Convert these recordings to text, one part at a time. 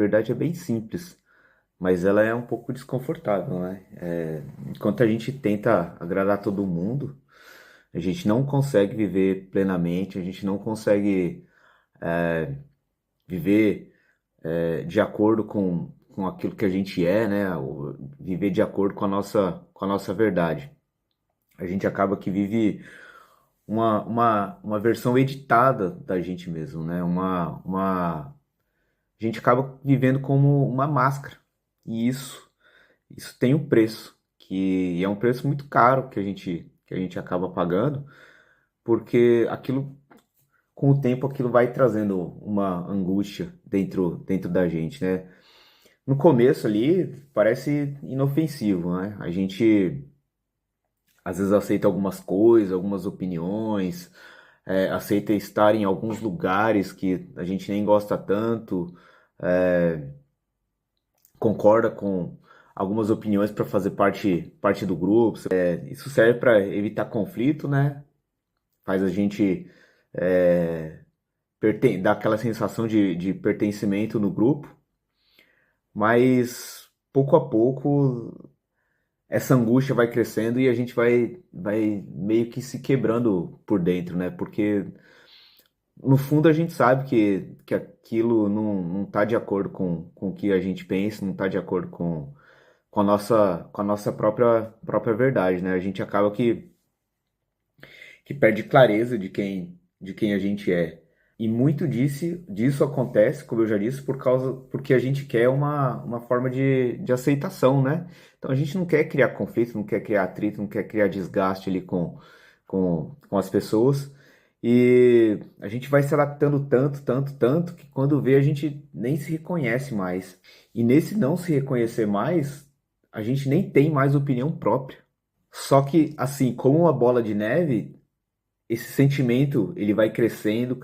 verdade é bem simples, mas ela é um pouco desconfortável, né? Enquanto a gente tenta agradar todo mundo, a gente não consegue viver plenamente, a gente não consegue viver de acordo com aquilo que a gente é, né? Viver de acordo com a nossa verdade. A gente acaba que vive uma versão editada da gente mesmo, né? A gente acaba vivendo como uma máscara. E isso tem um preço, que é um preço muito caro que a gente acaba pagando, porque aquilo, com o tempo, aquilo vai trazendo uma angústia dentro da gente, né? No começo ali parece inofensivo, né? A gente às vezes aceita algumas coisas, algumas opiniões, aceita estar em alguns lugares que a gente nem gosta tanto, concorda com algumas opiniões para fazer parte do grupo. Isso serve para evitar conflito, né? Faz a gente dar aquela sensação de pertencimento no grupo, mas pouco a pouco essa angústia vai crescendo e a gente vai meio que se quebrando por dentro, né? Porque no fundo a gente sabe que aquilo não tá de acordo com o que a gente pensa, não tá de acordo com a nossa própria verdade, né? A gente acaba que perde clareza de quem a gente é. E muito disso acontece, como eu já disse, porque a gente quer uma forma de aceitação, né? Então a gente não quer criar conflito, não quer criar atrito, não quer criar desgaste ali com as pessoas. E a gente vai se adaptando tanto, que quando vê a gente nem se reconhece mais. E nesse não se reconhecer mais, a gente nem tem mais opinião própria. Só que, assim, como uma bola de neve, esse sentimento ele vai crescendo,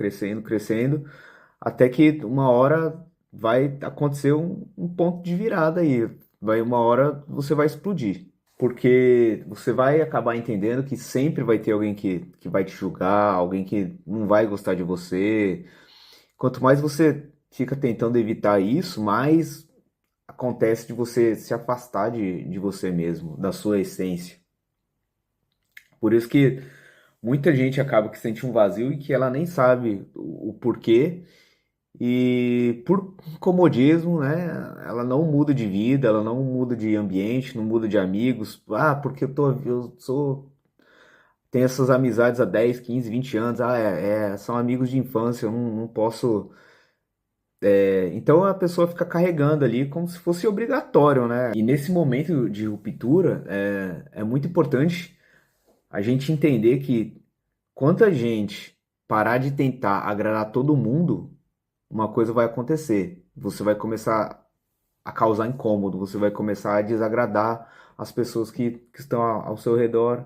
até que uma hora vai acontecer um ponto de virada aí. Uma hora você vai explodir. Porque você vai acabar entendendo que sempre vai ter alguém que vai te julgar, alguém que não vai gostar de você. Quanto mais você fica tentando evitar isso, mais acontece de você se afastar de você mesmo, da sua essência. Por isso que muita gente acaba que sente um vazio e que ela nem sabe o porquê. E por comodismo, né? Ela não muda de vida, ela não muda de ambiente, não muda de amigos. Ah, porque eu sou, tenho essas amizades há 10, 15, 20 anos. São amigos de infância, eu não posso. Então a pessoa fica carregando ali como se fosse obrigatório, né? E nesse momento de ruptura, é muito importante a gente entender que quando a gente parar de tentar agradar todo mundo, uma coisa vai acontecer. Você vai começar a causar incômodo, você vai começar a desagradar as pessoas que estão ao seu redor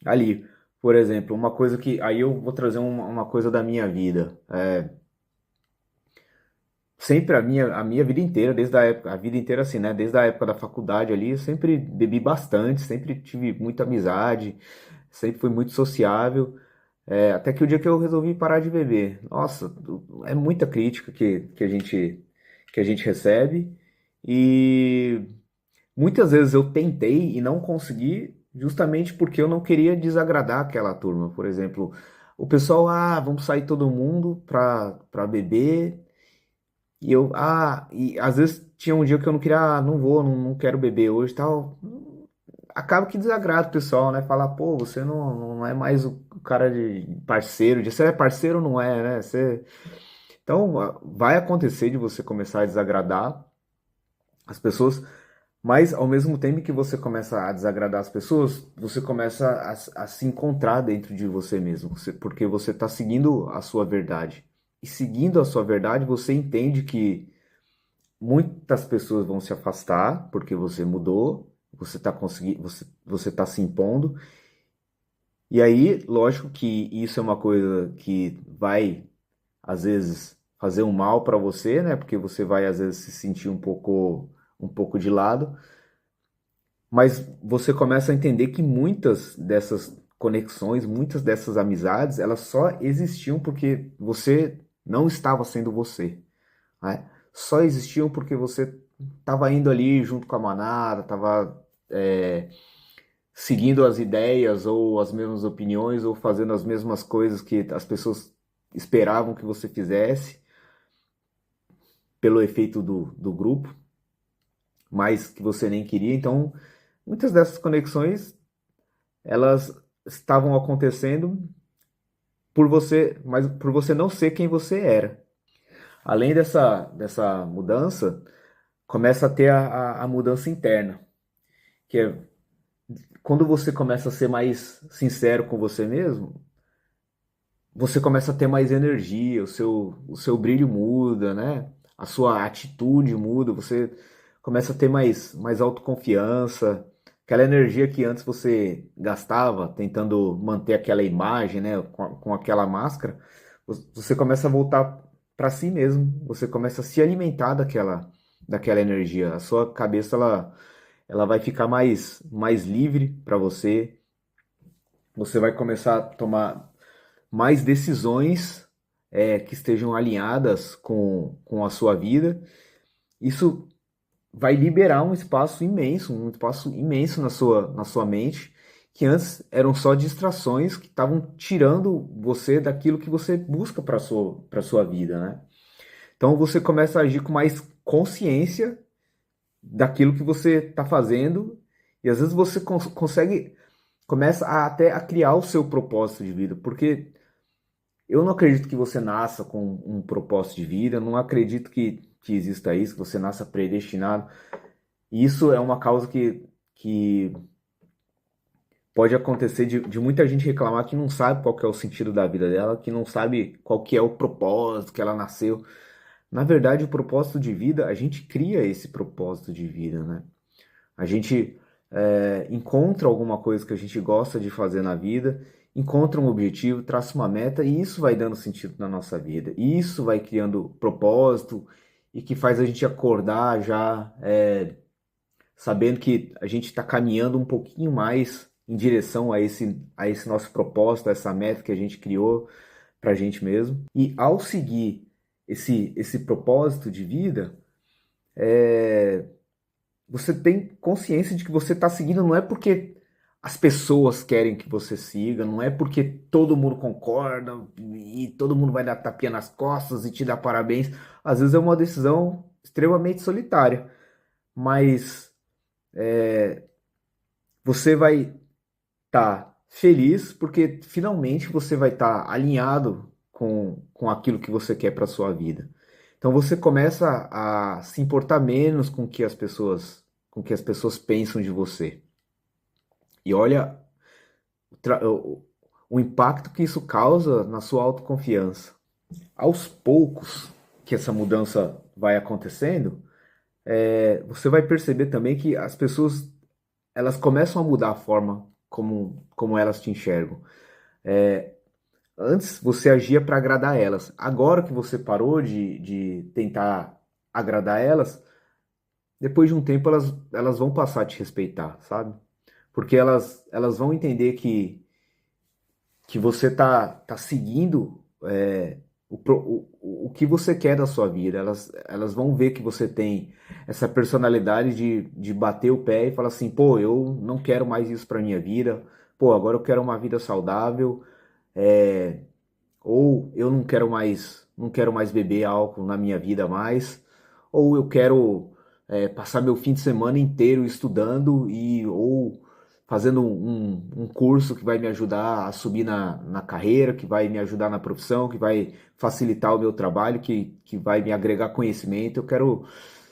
ali. Por exemplo, uma coisa que. Aí eu vou trazer uma coisa da minha vida. Sempre a minha vida inteira, desde a época, a vida inteira assim, né? Desde a época da faculdade ali, eu sempre bebi bastante, sempre tive muita amizade, sempre fui muito sociável. Até que o dia que eu resolvi parar de beber. Nossa, é muita crítica que a gente recebe. E muitas vezes eu tentei e não consegui, justamente porque eu não queria desagradar aquela turma. Por exemplo, o pessoal, vamos sair todo mundo pra beber. E às vezes tinha um dia que eu não queria, não vou, não quero beber hoje e tal. Acaba que desagrada o pessoal, né? Falar, pô, você não é mais o cara de parceiro, você é parceiro ou não é, né? Então, vai acontecer de você começar a desagradar as pessoas, mas ao mesmo tempo que você começa a desagradar as pessoas, você começa a se encontrar dentro de você mesmo, porque você está seguindo a sua verdade. E seguindo a sua verdade, você entende que muitas pessoas vão se afastar porque você mudou, você está conseguindo, você está se impondo. E aí, lógico que isso é uma coisa que vai, às vezes, fazer um mal para você, né? Porque você vai, às vezes, se sentir um pouco de lado. Mas você começa a entender que muitas dessas conexões, muitas dessas amizades, elas só existiam porque você não estava sendo você, né? só existiam porque você estava indo ali junto com a manada, estava seguindo as ideias ou as mesmas opiniões ou fazendo as mesmas coisas que as pessoas esperavam que você fizesse pelo efeito do grupo, mas que você nem queria. Então, muitas dessas conexões, elas estavam acontecendo por você, mas por você não ser quem você era. Além dessa mudança, começa a ter a mudança interna, que é quando você começa a ser mais sincero com você mesmo, você começa a ter mais energia, o seu brilho muda, né? A sua atitude muda, você começa a ter mais autoconfiança. Aquela energia que antes você gastava tentando manter aquela imagem, né? Com aquela máscara, você começa a voltar para si mesmo, você começa a se alimentar daquela energia. A sua cabeça, ela vai ficar mais livre para você. Você vai começar a tomar mais decisões que estejam alinhadas com a sua vida. Isso vai liberar um espaço imenso na sua mente, que antes eram só distrações que estavam tirando você daquilo que você busca para sua vida, né? Então você começa a agir com mais consciência daquilo que você está fazendo e às vezes você consegue começa até a criar o seu propósito de vida, porque eu não acredito que você nasça com um propósito de vida, eu não acredito que exista isso, que você nasça predestinado. E isso é uma causa que pode acontecer de muita gente reclamar que não sabe qual que é o sentido da vida dela, que não sabe qual que é o propósito que ela nasceu. Na verdade, o propósito de vida, a gente cria esse propósito de vida, né? A gente encontra alguma coisa que a gente gosta de fazer na vida, encontra um objetivo, traça uma meta e isso vai dando sentido na nossa vida. E isso vai criando propósito e que faz a gente acordar já sabendo que a gente está caminhando um pouquinho mais em direção a esse nosso propósito, a essa meta que a gente criou para a gente mesmo. E ao seguir esse propósito de vida, você tem consciência de que você está seguindo, não é porque as pessoas querem que você siga, não é porque todo mundo concorda e todo mundo vai dar tapinha nas costas e te dar parabéns. Às vezes é uma decisão extremamente solitária, mas você vai estar feliz porque finalmente você vai estar alinhado com aquilo que você quer para sua vida. Então você começa a se importar menos com o que as pessoas pensam de você. E olha o impacto que isso causa na sua autoconfiança. Aos poucos que essa mudança vai acontecendo, você vai perceber também que as pessoas elas começam a mudar a forma como elas te enxergam. Antes você agia para agradar elas. Agora que você parou de tentar agradar elas, depois de um tempo elas vão passar a te respeitar, sabe? Porque elas vão entender que você tá seguindo o que você quer da sua vida. Elas vão ver que você tem essa personalidade de bater o pé e falar assim, pô, eu não quero mais isso para minha vida. Pô, agora eu quero uma vida saudável. Ou eu não quero mais beber álcool na minha vida mais, ou eu quero passar meu fim de semana inteiro estudando ou fazendo um curso que vai me ajudar a subir na carreira, que vai me ajudar na profissão, que vai facilitar o meu trabalho, que vai me agregar conhecimento.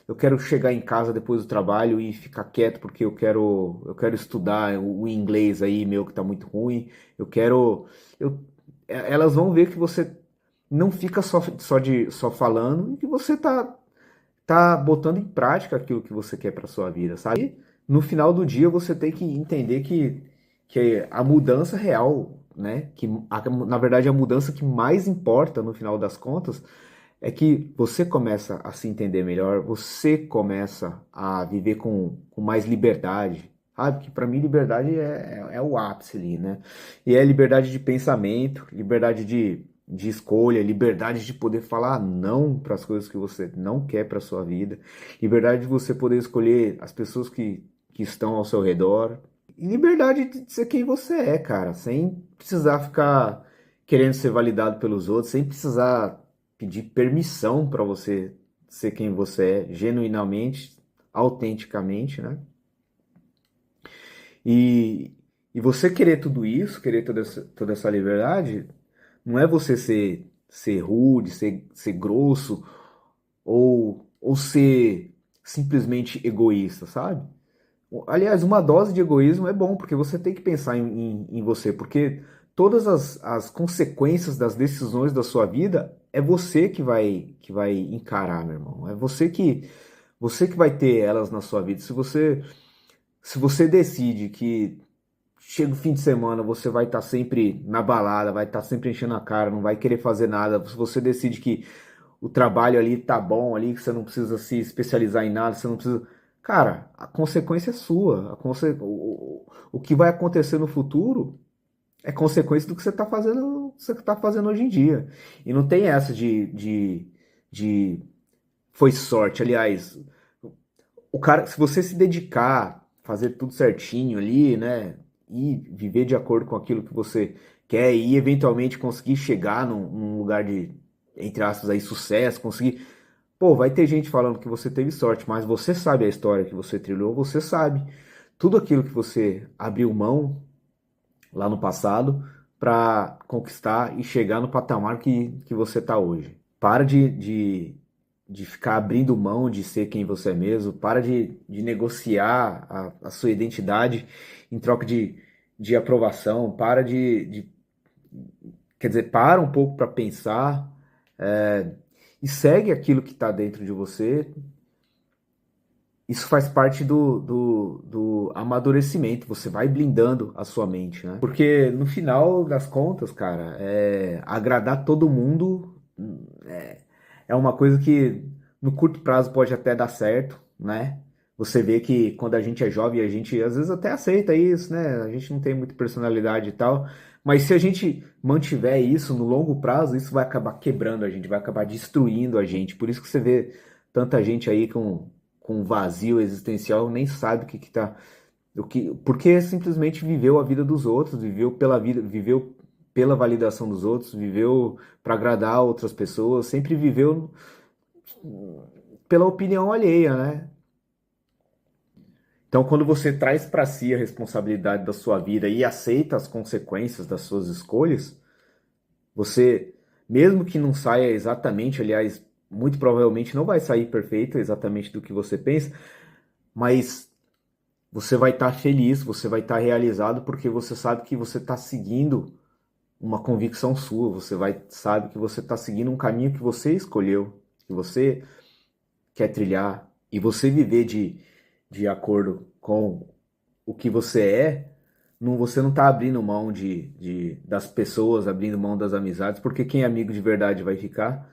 Eu quero chegar em casa depois do trabalho e ficar quieto porque eu quero estudar o inglês aí meu que está muito ruim. Elas vão ver que você não fica só falando e que você tá botando em prática aquilo que você quer para sua vida, sabe? E no final do dia você tem que entender que a mudança real, né? Na verdade a mudança que mais importa no final das contas é que você começa a se entender melhor, você começa a viver com mais liberdade, sabe? Que para mim liberdade é o ápice ali, né? E é liberdade de pensamento, liberdade de escolha, liberdade de poder falar não para as coisas que você não quer para sua vida, liberdade de você poder escolher as pessoas que estão ao seu redor, e liberdade de ser quem você é, cara, sem precisar ficar querendo ser validado pelos outros, sem precisar pedir permissão para você ser quem você é, genuinamente, autenticamente, né? E, e você querer tudo isso, querer toda essa liberdade, não é você ser rude, ser grosso ou ser simplesmente egoísta, sabe? Aliás, uma dose de egoísmo é bom, porque você tem que pensar em você, porque todas as consequências das decisões da sua vida é você que vai encarar, meu irmão. É você que vai ter elas na sua vida. Se você decide que chega o fim de semana, você vai estar sempre na balada, vai estar sempre enchendo a cara, não vai querer fazer nada. Se você decide que o trabalho ali tá bom ali, que você não precisa se especializar em nada, você não precisa. Cara, a consequência é sua. O que vai acontecer no futuro é consequência do que você tá fazendo hoje em dia. E não tem essa de foi sorte. Aliás, o cara, se você se dedicar, fazer tudo certinho ali, né? E viver de acordo com aquilo que você quer e eventualmente conseguir chegar num lugar de, entre aspas, aí, sucesso, conseguir. Pô, vai ter gente falando que você teve sorte, mas você sabe a história que você trilhou, você sabe tudo aquilo que você abriu mão lá no passado para conquistar e chegar no patamar que você está hoje. Para de ficar abrindo mão de ser quem você é mesmo, para de negociar a sua identidade em troca de aprovação, quer dizer, para um pouco para pensar, e segue aquilo que está dentro de você. Isso faz parte do amadurecimento, você vai blindando a sua mente, né? Porque no final das contas, cara, agradar todo mundo é uma coisa que no curto prazo pode até dar certo, né? Você vê que quando a gente é jovem, a gente às vezes até aceita isso, né? A gente não tem muita personalidade e tal, mas se a gente mantiver isso no longo prazo, isso vai acabar quebrando a gente, vai acabar destruindo a gente. Por isso que você vê tanta gente aí com um vazio existencial, nem sabe porque simplesmente viveu a vida dos outros, viveu pela vida, viveu pela validação dos outros, viveu para agradar outras pessoas, sempre viveu pela opinião alheia, né? Então, quando você traz para si a responsabilidade da sua vida e aceita as consequências das suas escolhas, você, mesmo que não saia exatamente, aliás, muito provavelmente não vai sair perfeito exatamente do que você pensa, mas você vai estar feliz, você vai estar realizado porque você sabe que você está seguindo uma convicção sua, sabe que você está seguindo um caminho que você escolheu, que você quer trilhar, e você viver de acordo com o que você é, você não está abrindo mão das pessoas, abrindo mão das amizades, porque quem é amigo de verdade vai ficar.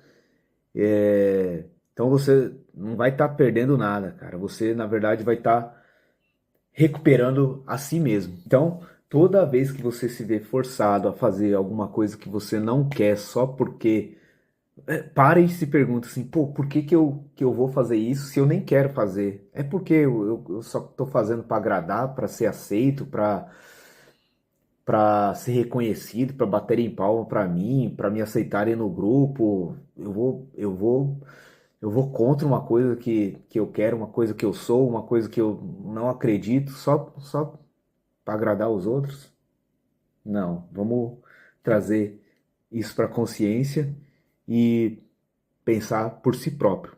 Então você não vai estar perdendo nada, cara. Você, na verdade, vai estar recuperando a si mesmo. Então, toda vez que você se vê forçado a fazer alguma coisa que você não quer só porque para e se pergunta assim, pô, por que eu vou fazer isso se eu nem quero fazer? É porque eu só estou fazendo para agradar, para ser aceito, para ser reconhecido, para baterem palma para mim, para me aceitarem no grupo. Eu vou contra uma coisa que eu quero, uma coisa que eu sou, uma coisa que eu não acredito, só para agradar os outros? Não, vamos trazer isso para a consciência e pensar por si próprio.